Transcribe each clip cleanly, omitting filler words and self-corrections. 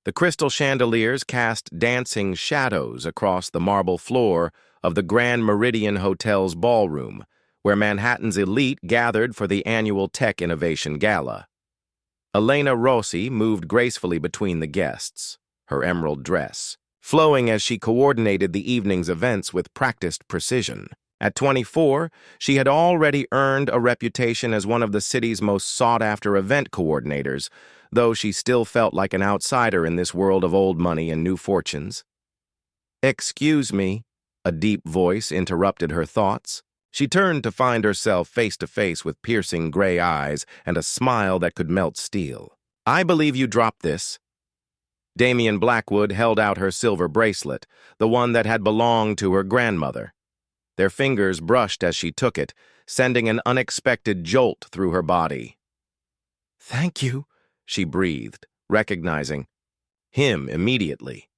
The crystal chandeliers cast dancing shadows across the marble floor of the Grand Meridian Hotel's ballroom, where Manhattan's elite gathered for the annual Tech Innovation Gala. Elena Rossi moved gracefully between the guests, her emerald dress flowing as she coordinated the evening's events with practiced precision. At 24, she had already earned a reputation as one of the city's most sought-after event coordinators, though she still felt like an outsider in this world of old money and new fortunes. "Excuse me," a deep voice interrupted her thoughts. She turned to find herself face to face with piercing gray eyes and a smile that could melt steel. "I believe you dropped this." Damian Blackwood held out her silver bracelet, the one that had belonged to her grandmother. Their fingers brushed as she took it, sending an unexpected jolt through her body. "Thank you," she breathed, recognizing him immediately.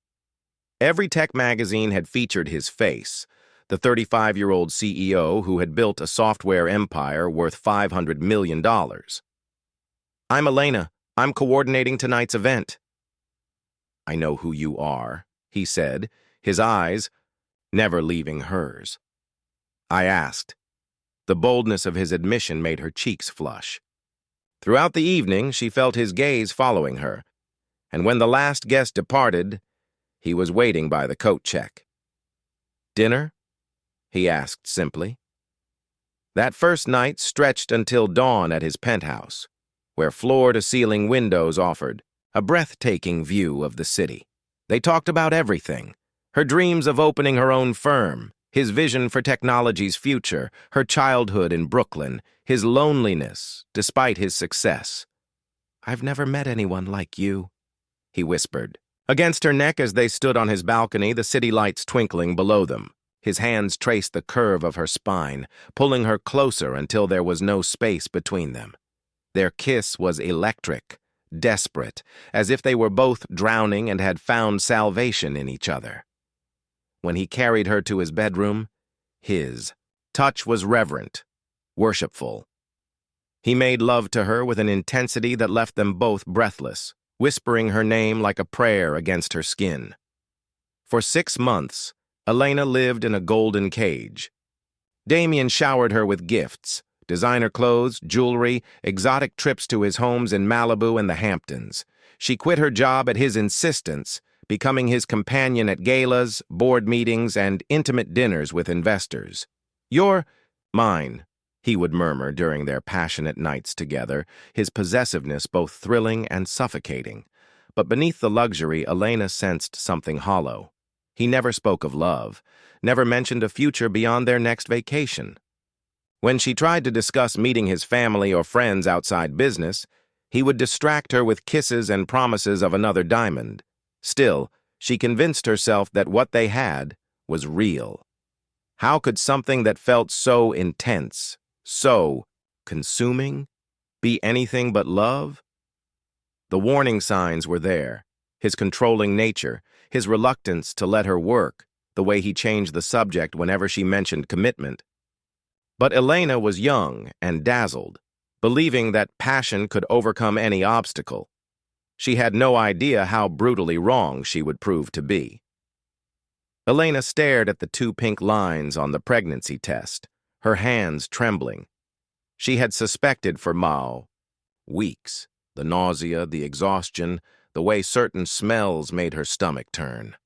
Every tech magazine had featured his face, the 35-year-old CEO who had built a software empire worth $500 million. "I'm Elena. I'm coordinating tonight's event." "I know who you are," he said, his eyes never leaving hers. "I asked." The boldness of his admission made her cheeks flush. Throughout the evening, she felt his gaze following her, and when the last guest departed, he was waiting by the coat check. "Dinner?" he asked simply. That first night stretched until dawn at his penthouse, where floor-to-ceiling windows offered a breathtaking view of the city. They talked about everything: her dreams of opening her own firm, his vision for technology's future, her childhood in Brooklyn, his loneliness despite his success. "I've never met anyone like you," he whispered. Against her neck as they stood on his balcony, the city lights twinkling below them. His hands traced the curve of her spine, pulling her closer until there was no space between them. Their kiss was electric, desperate, as if they were both drowning and had found salvation in each other. When he carried her to his bedroom, his touch was reverent, worshipful. He made love to her with an intensity that left them both breathless, whispering her name like a prayer against her skin. For 6 months, Elena lived in a golden cage. Damian showered her with gifts: designer clothes, jewelry, exotic trips to his homes in Malibu and the Hamptons. She quit her job at his insistence, becoming his companion at galas, board meetings, and intimate dinners with investors. "You're mine," he would murmur during their passionate nights together, his possessiveness both thrilling and suffocating. But beneath the luxury, Elena sensed something hollow. He never spoke of love, never mentioned a future beyond their next vacation. When she tried to discuss meeting his family or friends outside business, he would distract her with kisses and promises of another diamond. Still, she convinced herself that what they had was real. How could something that felt so intense, so consuming, be anything but love? The warning signs were there: his controlling nature, his reluctance to let her work, the way he changed the subject whenever she mentioned commitment. But Elena was young and dazzled, believing that passion could overcome any obstacle. She had no idea how brutally wrong she would prove to be. Elena stared at the 2 pink lines on the pregnancy test, her hands trembling. She had suspected for weeks: the nausea, the exhaustion, the way certain smells made her stomach turn.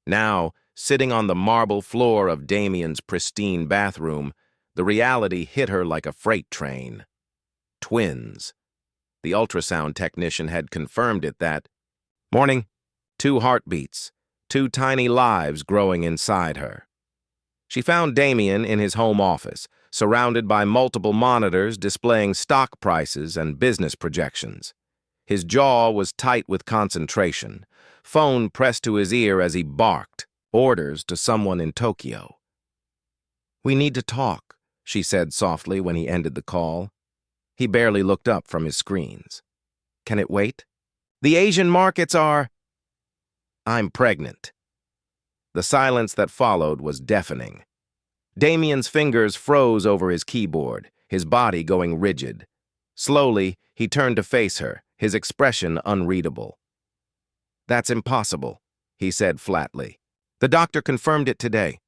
Now, sitting on the marble floor of Damian's pristine bathroom, the reality hit her like a freight train. Twins. The ultrasound technician had confirmed it that morning. 2 heartbeats, 2 tiny lives growing inside her. She found Damian in his home office, surrounded by multiple monitors displaying stock prices and business projections. His jaw was tight with concentration, phone pressed to his ear as he barked orders to someone in Tokyo. "We need to talk," she said softly when he ended the call. He barely looked up from his screens. "Can it wait?" "The Asian markets are—" "I'm pregnant." The silence that followed was deafening. Damian's fingers froze over his keyboard, his body going rigid. Slowly, he turned to face her, his expression unreadable. That's impossible, he said flatly. The doctor confirmed it today.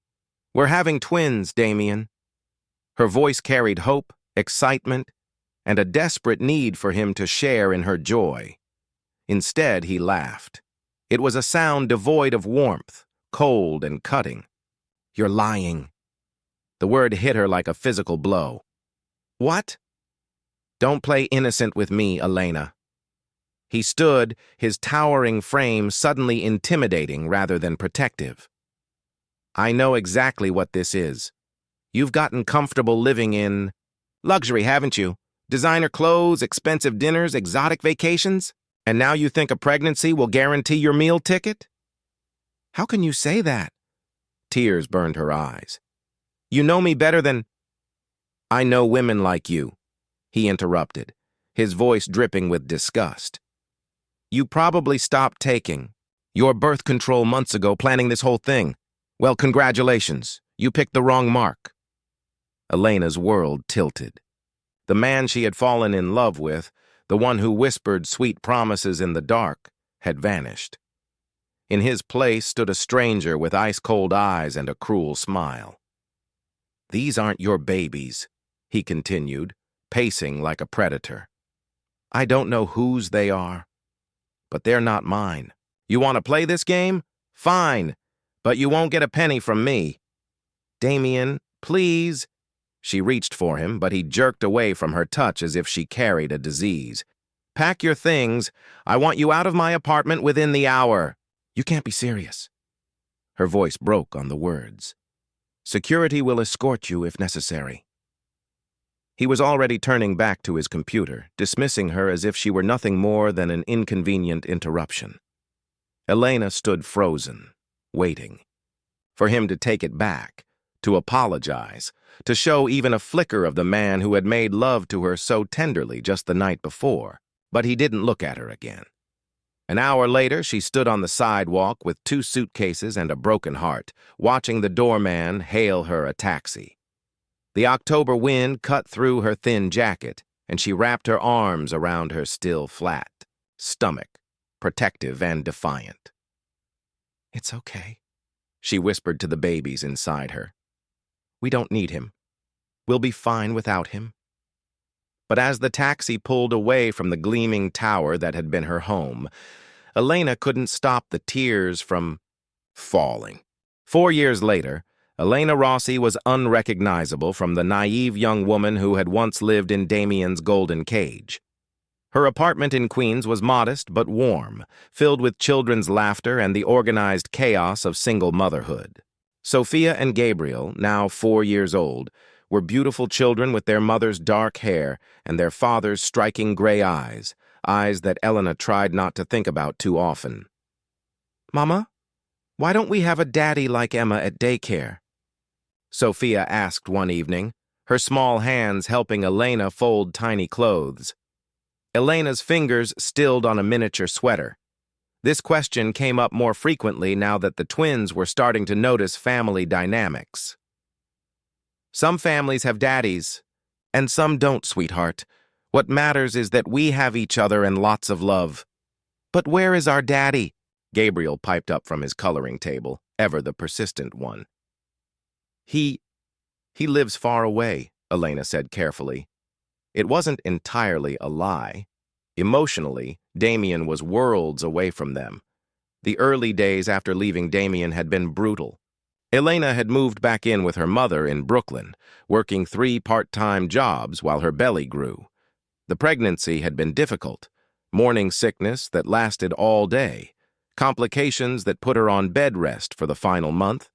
We're having twins, Damien. Her voice carried hope, excitement, and a desperate need for him to share in her joy. Instead, he laughed. It was a sound devoid of warmth, cold and cutting. You're lying. The word hit her like a physical blow. What? Don't play innocent with me, Elena. He stood, his towering frame suddenly intimidating rather than protective. I know exactly what this is. You've gotten comfortable living in luxury, haven't you? Designer clothes, expensive dinners, exotic vacations? And now you think a pregnancy will guarantee your meal ticket? How can you say that? Tears burned her eyes. You know me better than... I know women like you, he interrupted, his voice dripping with disgust. You probably stopped taking your birth control months ago, planning this whole thing. Well, congratulations. You picked the wrong mark. Elena's world tilted. The man she had fallen in love with, the one who whispered sweet promises in the dark, had vanished. In his place stood a stranger with ice-cold eyes and a cruel smile. These aren't your babies, he continued, pacing like a predator. I don't know whose they are, but they're not mine. You want to play this game? Fine, but you won't get a penny from me. Damien, please. She reached for him, but he jerked away from her touch as if she carried a disease. Pack your things. I want you out of my apartment within the hour. You can't be serious. Her voice broke on the words. Security will escort you if necessary. He was already turning back to his computer, dismissing her as if she were nothing more than an inconvenient interruption. Elena stood frozen, waiting. For him to take it back, to apologize, to show even a flicker of the man who had made love to her so tenderly just the night before, but he didn't look at her again. An hour later, she stood on the sidewalk with 2 suitcases and a broken heart, watching the doorman hail her a taxi. The October wind cut through her thin jacket, and she wrapped her arms around her still flat stomach, protective and defiant. It's okay, she whispered to the babies inside her. We don't need him. We'll be fine without him. But as the taxi pulled away from the gleaming tower that had been her home, Elena couldn't stop the tears from falling. 4 years later, Elena Rossi was unrecognizable from the naive young woman who had once lived in Damien's golden cage. Her apartment in Queens was modest but warm, filled with children's laughter and the organized chaos of single motherhood. Sophia and Gabriel, now 4 years old, were beautiful children with their mother's dark hair and their father's striking gray eyes, eyes that Elena tried not to think about too often. Mama, why don't we have a daddy like Emma at daycare? Sophia asked one evening, her small hands helping Elena fold tiny clothes. Elena's fingers stilled on a miniature sweater. This question came up more frequently now that the twins were starting to notice family dynamics. Some families have daddies, and some don't, sweetheart. What matters is that we have each other and lots of love. But where is our daddy? Gabriel piped up from his coloring table, ever the persistent one. He lives far away, Elena said carefully. It wasn't entirely a lie. Emotionally, Damien was worlds away from them. The early days after leaving Damien had been brutal. Elena had moved back in with her mother in Brooklyn, working 3 part-time jobs while her belly grew. The pregnancy had been difficult, morning sickness that lasted all day, complications that put her on bed rest for the final month.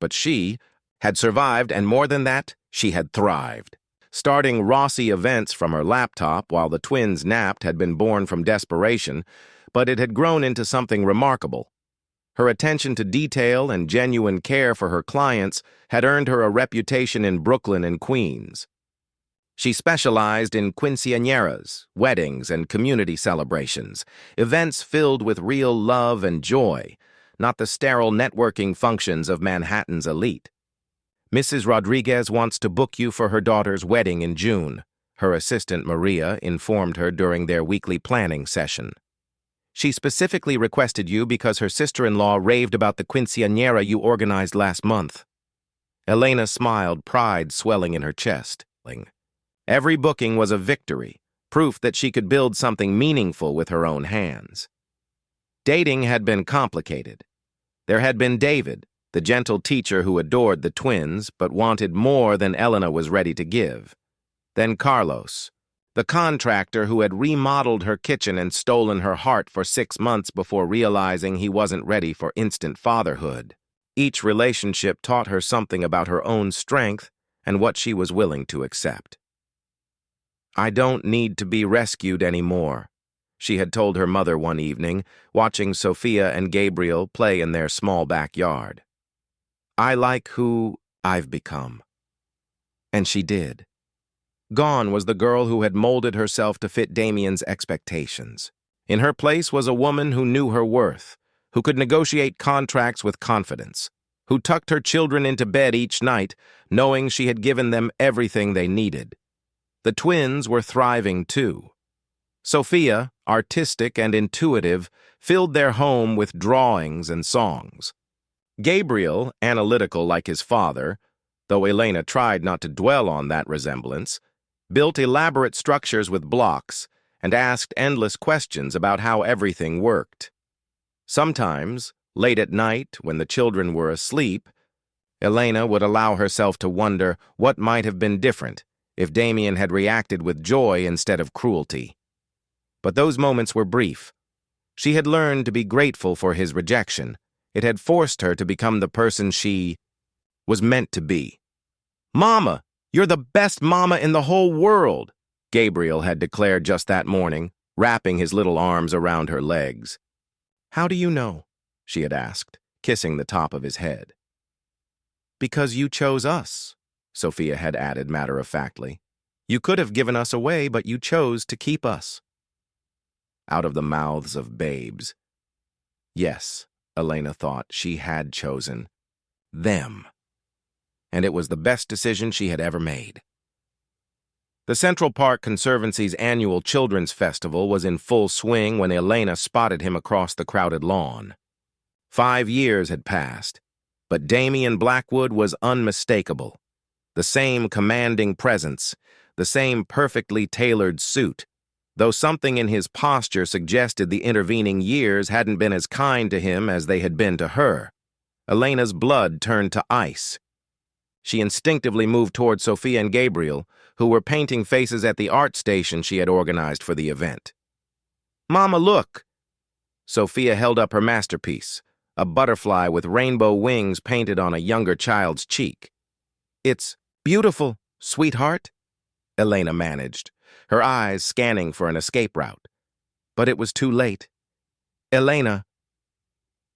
But she had survived, and more than that, she had thrived. Starting Rossi events from her laptop while the twins napped had been born from desperation, but it had grown into something remarkable. Her attention to detail and genuine care for her clients had earned her a reputation in Brooklyn and Queens. She specialized in quinceañeras, weddings, and community celebrations, events filled with real love and joy, not the sterile networking functions of Manhattan's elite. Mrs. Rodriguez wants to book you for her daughter's wedding in June, her assistant Maria informed her during their weekly planning session. She specifically requested you because her sister-in-law raved about the quinceañera you organized last month. Elena smiled, pride swelling in her chest. Every booking was a victory, proof that she could build something meaningful with her own hands. Dating had been complicated. There had been David, the gentle teacher who adored the twins but wanted more than Elena was ready to give. Then Carlos, the contractor who had remodeled her kitchen and stolen her heart for 6 months before realizing he wasn't ready for instant fatherhood. Each relationship taught her something about her own strength and what she was willing to accept. "I don't need to be rescued anymore," she had told her mother one evening, watching Sophia and Gabriel play in their small backyard. "I like who I've become." And she did. Gone was the girl who had molded herself to fit Damien's expectations. In her place was a woman who knew her worth, who could negotiate contracts with confidence, who tucked her children into bed each night, knowing she had given them everything they needed. The twins were thriving too. Sophia, artistic and intuitive, filled their home with drawings and songs. Gabriel, analytical like his father, though Elena tried not to dwell on that resemblance, built elaborate structures with blocks and asked endless questions about how everything worked. Sometimes, late at night, when the children were asleep, Elena would allow herself to wonder what might have been different if Damien had reacted with joy instead of cruelty. But those moments were brief. She had learned to be grateful for his rejection. It had forced her to become the person she was meant to be. "Mama, you're the best mama in the whole world," Gabriel had declared just that morning, wrapping his little arms around her legs. "How do you know?" she had asked, kissing the top of his head. "Because you chose us," Sophia had added matter-of-factly. "You could have given us away, but you chose to keep us." Out of the mouths of babes. Yes, Elena thought, she had chosen them. And it was the best decision she had ever made. The Central Park Conservancy's annual Children's Festival was in full swing when Elena spotted him across the crowded lawn. 5 years had passed, but Damien Blackwood was unmistakable. The same commanding presence, the same perfectly tailored suit, though something in his posture suggested the intervening years hadn't been as kind to him as they had been to her. Elena's blood turned to ice. She instinctively moved toward Sophia and Gabriel, who were painting faces at the art station she had organized for the event. "Mama, look!" Sophia held up her masterpiece, a butterfly with rainbow wings painted on a younger child's cheek. "It's beautiful, sweetheart," Elena managed, her eyes scanning for an escape route. But it was too late. "Elena."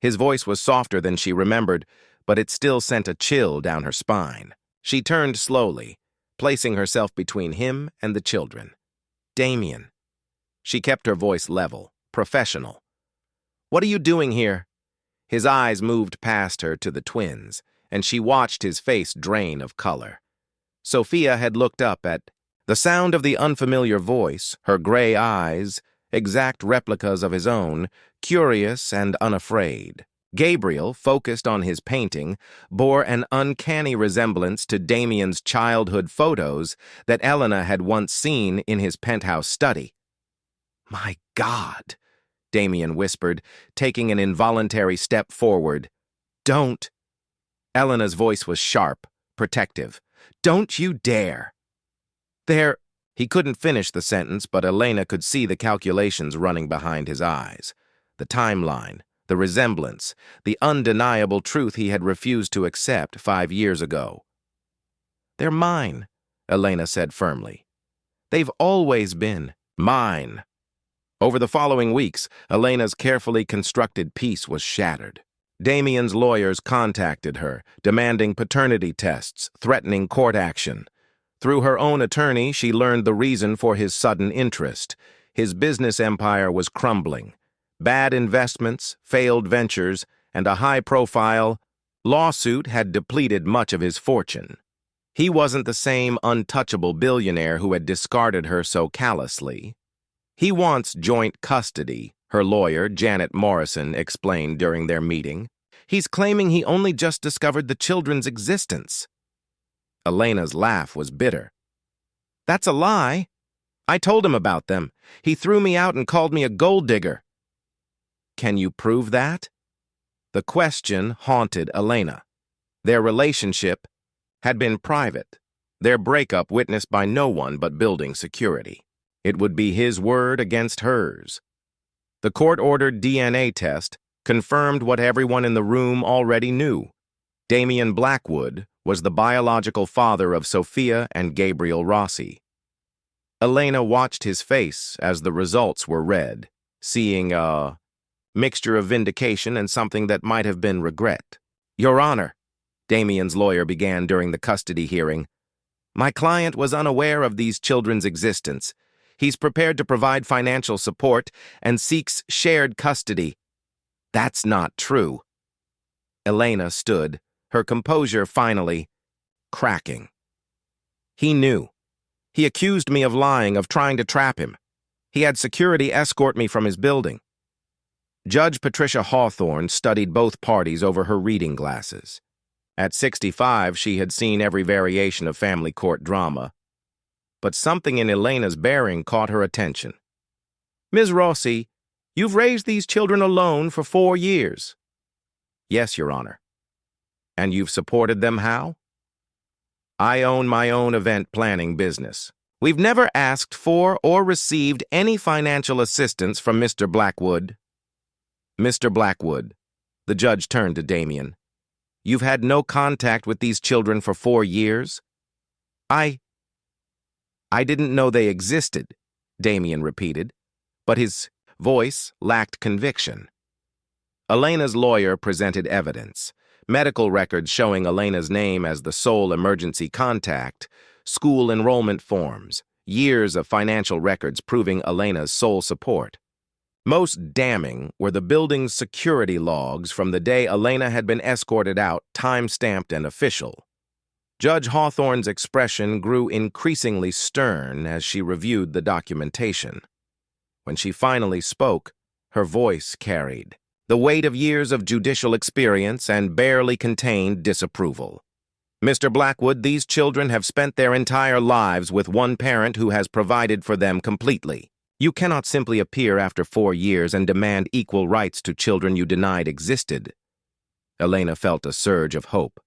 His voice was softer than she remembered, but it still sent a chill down her spine. She turned slowly, placing herself between him and the children. "Damien." She kept her voice level, professional. "What are you doing here?" His eyes moved past her to the twins, and she watched his face drain of color. Sophia had looked up at the sound of the unfamiliar voice, her gray eyes, exact replicas of his own, curious and unafraid. Gabriel, focused on his painting, bore an uncanny resemblance to Damien's childhood photos that Elena had once seen in his penthouse study. "My God," Damien whispered, taking an involuntary step forward. "Don't." Elena's voice was sharp, protective. "Don't you dare." He couldn't finish the sentence, but Elena could see the calculations running behind his eyes. The timeline, the resemblance, the undeniable truth he had refused to accept 5 years ago. "They're mine," Elena said firmly. "They've always been mine." Over the following weeks, Elena's carefully constructed peace was shattered. Damien's lawyers contacted her, demanding paternity tests, threatening court action. Through her own attorney, she learned the reason for his sudden interest. His business empire was crumbling. Bad investments, failed ventures, and a high-profile lawsuit had depleted much of his fortune. He wasn't the same untouchable billionaire who had discarded her so callously. "He wants joint custody," her lawyer, Janet Morrison, explained during their meeting. He's claiming he only just discovered the children's existence. Elena's laugh was bitter. That's a lie. I told him about them. He threw me out and called me a gold digger. Can you prove that? The question haunted Elena. Their relationship had been private, their breakup witnessed by no one but building security. It would be his word against hers. The court-ordered DNA test confirmed what everyone in the room already knew. Damian Blackwood was the biological father of Sophia and Gabriel Rossi. Elena watched his face as the results were read, seeing a mixture of vindication and something that might have been regret. Your Honor, Damian's lawyer began during the custody hearing, my client was unaware of these children's existence. He's prepared to provide financial support and seeks shared custody. That's not true. Elena stood, her composure finally cracking. He knew. He accused me of lying, of trying to trap him. He had security escort me from his building. Judge Patricia Hawthorne studied both parties over her reading glasses. At 65, she had seen every variation of family court drama. But something in Elena's bearing caught her attention. Ms. Rossi, you've raised these children alone for 4 years. Yes, Your Honor. And you've supported them how? I own my own event planning business. We've never asked for or received any financial assistance from Mr. Blackwood. Mr. Blackwood, the judge turned to Damian. You've had no contact with these children for 4 years? I didn't know they existed, Damian repeated, but his voice lacked conviction. Elena's lawyer presented evidence, medical records showing Elena's name as the sole emergency contact, school enrollment forms, years of financial records proving Elena's sole support. Most damning were the building's security logs from the day Elena had been escorted out, time-stamped and official. Judge Hawthorne's expression grew increasingly stern as she reviewed the documentation. When she finally spoke, her voice carried the weight of years of judicial experience and barely contained disapproval. Mr. Blackwood, these children have spent their entire lives with one parent who has provided for them completely. You cannot simply appear after 4 years and demand equal rights to children you denied existed. Elena felt a surge of hope,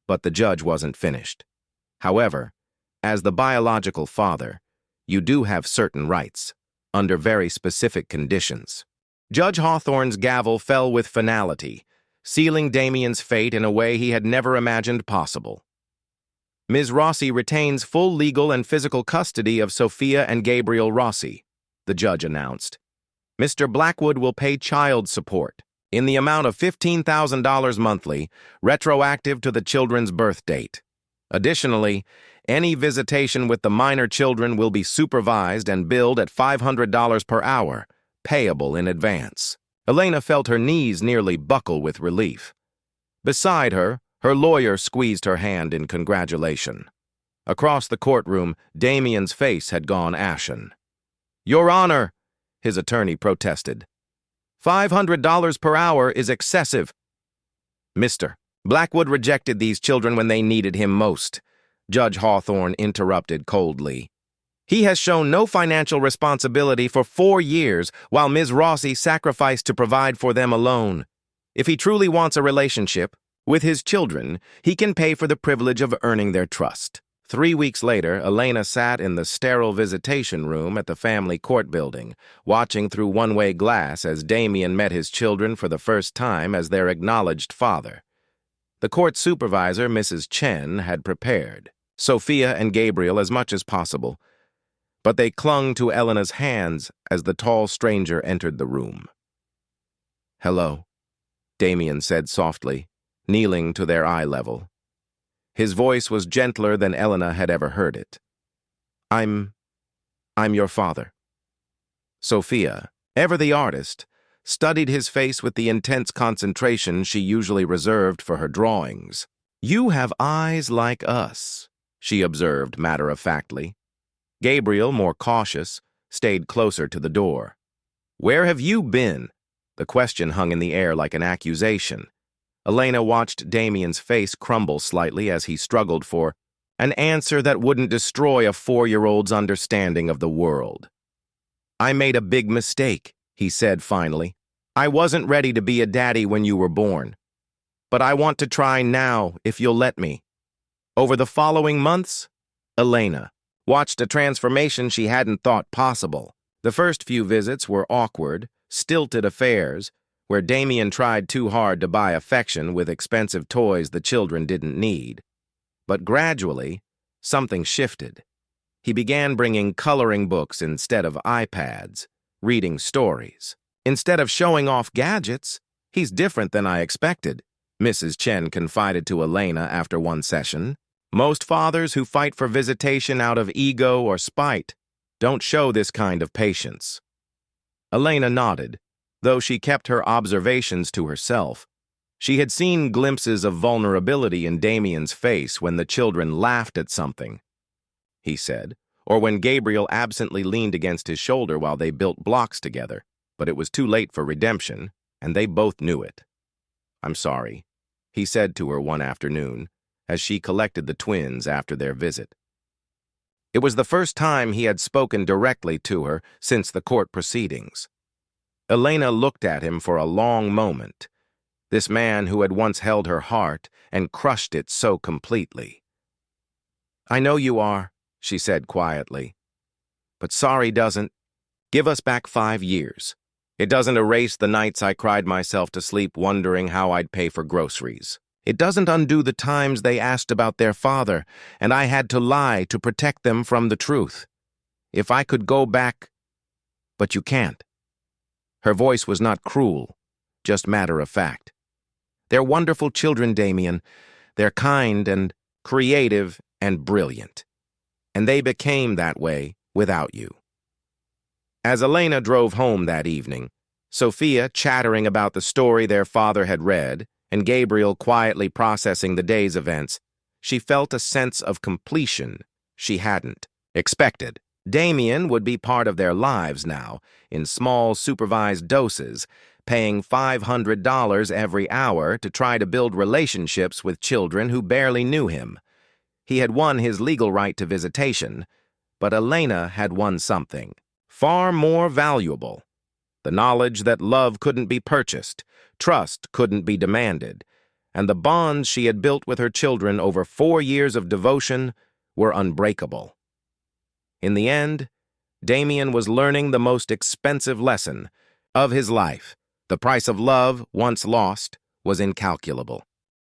but the judge wasn't finished. However, as the biological father, you do have certain rights, under very specific conditions. Judge Hawthorne's gavel fell with finality, sealing Damian's fate in a way he had never imagined possible. Ms. Rossi retains full legal and physical custody of Sophia and Gabriel Rossi, the judge announced. Mr. Blackwood will pay child support in the amount of $15,000 monthly, retroactive to the children's birth date. Additionally, any visitation with the minor children will be supervised and billed at $500 per hour, payable in advance. Elena felt her knees nearly buckle with relief. Beside her, her lawyer squeezed her hand in congratulation. Across the courtroom, Damian's face had gone ashen. Your Honor, his attorney protested. $500 per hour is excessive. Mr. Blackwood rejected these children when they needed him most, Judge Hawthorne interrupted coldly. He has shown no financial responsibility for 4 years while Ms. Rossi sacrificed to provide for them alone. If he truly wants a relationship with his children, he can pay for the privilege of earning their trust. 3 weeks later, Elena sat in the sterile visitation room at the family court building, watching through one-way glass as Damian met his children for the first time as their acknowledged father. The court supervisor, Mrs. Chen, had prepared Sophia and Gabriel as much as possible, but they clung to Elena's hands as the tall stranger entered the room. Hello, Damian said softly, kneeling to their eye level. His voice was gentler than Elena had ever heard it. I'm your father. Sophia, ever the artist, studied his face with the intense concentration she usually reserved for her drawings. You have eyes like us, she observed matter-of-factly. Gabriel, more cautious, stayed closer to the door. Where have you been? The question hung in the air like an accusation. Elena watched Damien's face crumble slightly as he struggled for an answer that wouldn't destroy a 4-year-old's understanding of the world. I made a big mistake, he said finally. I wasn't ready to be a daddy when you were born. But I want to try now, if you'll let me. Over the following months, Elena watched a transformation she hadn't thought possible. The first few visits were awkward, stilted affairs, where Damien tried too hard to buy affection with expensive toys the children didn't need. But gradually, something shifted. He began bringing coloring books instead of iPads, reading stories. Instead of showing off gadgets, he's different than I expected, Mrs. Chen confided to Elena after one session. Most fathers who fight for visitation out of ego or spite don't show this kind of patience. Elena nodded, though she kept her observations to herself. She had seen glimpses of vulnerability in Damien's face when the children laughed at something, he said, or when Gabriel absently leaned against his shoulder while they built blocks together, but it was too late for redemption, and they both knew it. I'm sorry, he said to her one afternoon, as she collected the twins after their visit. It was the first time he had spoken directly to her since the court proceedings. Elena looked at him for a long moment, this man who had once held her heart and crushed it so completely. I know you are, she said quietly, but sorry doesn't. Give us back 5 years. It doesn't erase the nights I cried myself to sleep wondering how I'd pay for groceries. It doesn't undo the times they asked about their father, and I had to lie to protect them from the truth. If I could go back, but you can't. Her voice was not cruel, just matter of fact. They're wonderful children, Damien. They're kind and creative and brilliant. And they became that way without you. As Elena drove home that evening, Sophia chattering about the story their father had read, and Gabriel quietly processing the day's events, she felt a sense of completion she hadn't expected. Damien would be part of their lives now, in small supervised doses, paying $500 every hour to try to build relationships with children who barely knew him. He had won his legal right to visitation, but Elena had won something far more valuable. The knowledge that love couldn't be purchased, trust couldn't be demanded, and the bonds she had built with her children over 4 years of devotion were unbreakable. In the end, Damien was learning the most expensive lesson of his life. The price of love, once lost, was incalculable.